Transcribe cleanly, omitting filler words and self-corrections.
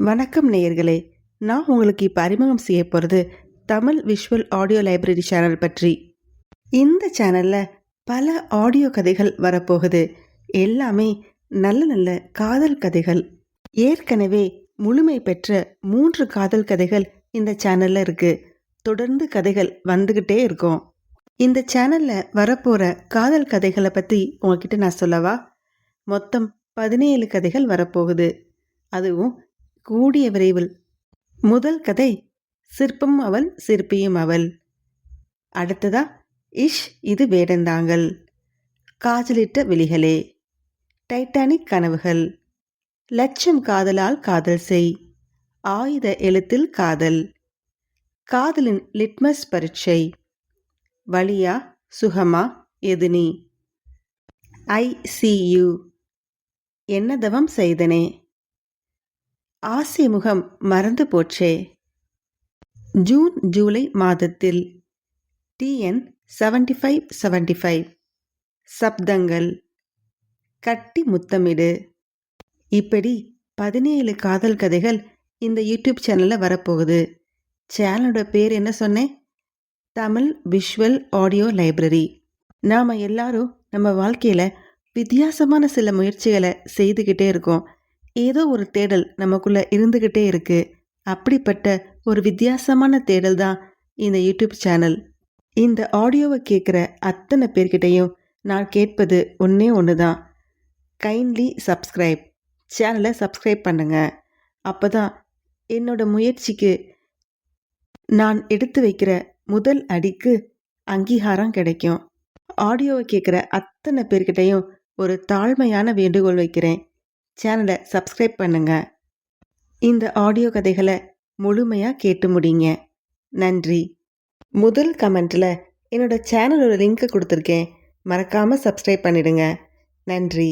வணக்கம் நேயர்களே. நான் உங்களுக்கு இப்போ அறிமுகம் செய்ய போகிறது Tamil visual audio library channel பற்றி. இந்த சேனலில் பல ஆடியோ கதைகள் வரப்போகுது. எல்லாமே நல்ல நல்ல காதல் கதைகள். ஏற்கனவே முழுமை பெற்ற 3 காதல் கதைகள் இந்த சேனலில் இருக்குது. தொடர்ந்து கதைகள் வந்துக்கிட்டே இருக்கும். இந்த சேனலில் வரப்போகிற காதல் கதைகளை பற்றி உங்ககிட்ட நான் சொல்லவா? மொத்தம் 17 கதைகள் வரப்போகுது. அதுவும் கூடிய விரைவில். முதல் கதை சிற்பம் அவள் சிற்பியும் அவள். அடுத்ததா இஷ் இது வேடந்தாங்கள், காதலிட்ட விழிகளே, டைட்டானிக் கனவுகள், லட்சம் காதலால் காதல் செய், ஆயுத எழுத்தில் காதல், காதலின் லிட்மஸ் பரீட்சை, வலியா சுகமா எது நீ, ஐ சி யூ, என்ன தவம் செய்தனே, ஆசை முகம் மறந்து போச்சே, ஜூன் ஜூலை மாதத்தில், TN 7575, சப்தங்கள், கட்டி முத்தமிடு. இப்படி 17 காதல் கதைகள் இந்த யூடியூப் சேனலில் வரப்போகுது. சேனலோட பேர் என்ன சொன்னேன்? Tamil visual audio library. நாம் எல்லாரும் நம்ம வாழ்க்கையில் வித்தியாசமான சில முயற்சிகளை செய்துக்கிட்டே இருக்கோம். ஏதோ ஒரு தேடல் நமக்குள்ளே இருந்துக்கிட்டே இருக்குது. அப்படிப்பட்ட ஒரு வித்தியாசமான தேடல் தான் இந்த யூடியூப் சேனல். இந்த ஆடியோவை கேட்குற அத்தனை பேர்கிட்டையும் நான் கேட்பது ஒன்று தான். Kindly subscribe. சேனலை சப்ஸ்கிரைப் பண்ணுங்க. அப்போ தான் என்னோட முயற்சிக்கு நான் எடுத்து வைக்கிற முதல் அடிக்கு அங்கீகாரம் கிடைக்கும். ஆடியோவை கேட்குற அத்தனை பேர்கிட்டையும் ஒரு தாழ்மையான வேண்டுகோள் வைக்கிறேன். சேனலை சப்ஸ்கிரைப் பண்ணுங்க. இந்த ஆடியோ கதைகளை முழுமையாக கேட்டு முடிங்க. நன்றி. முதல் கமெண்ட்டில் என்னோட சேனலோட லிங்க்கை கொடுத்துருக்கேன். மறக்காமல் சப்ஸ்கிரைப் பண்ணிடுங்க. நன்றி.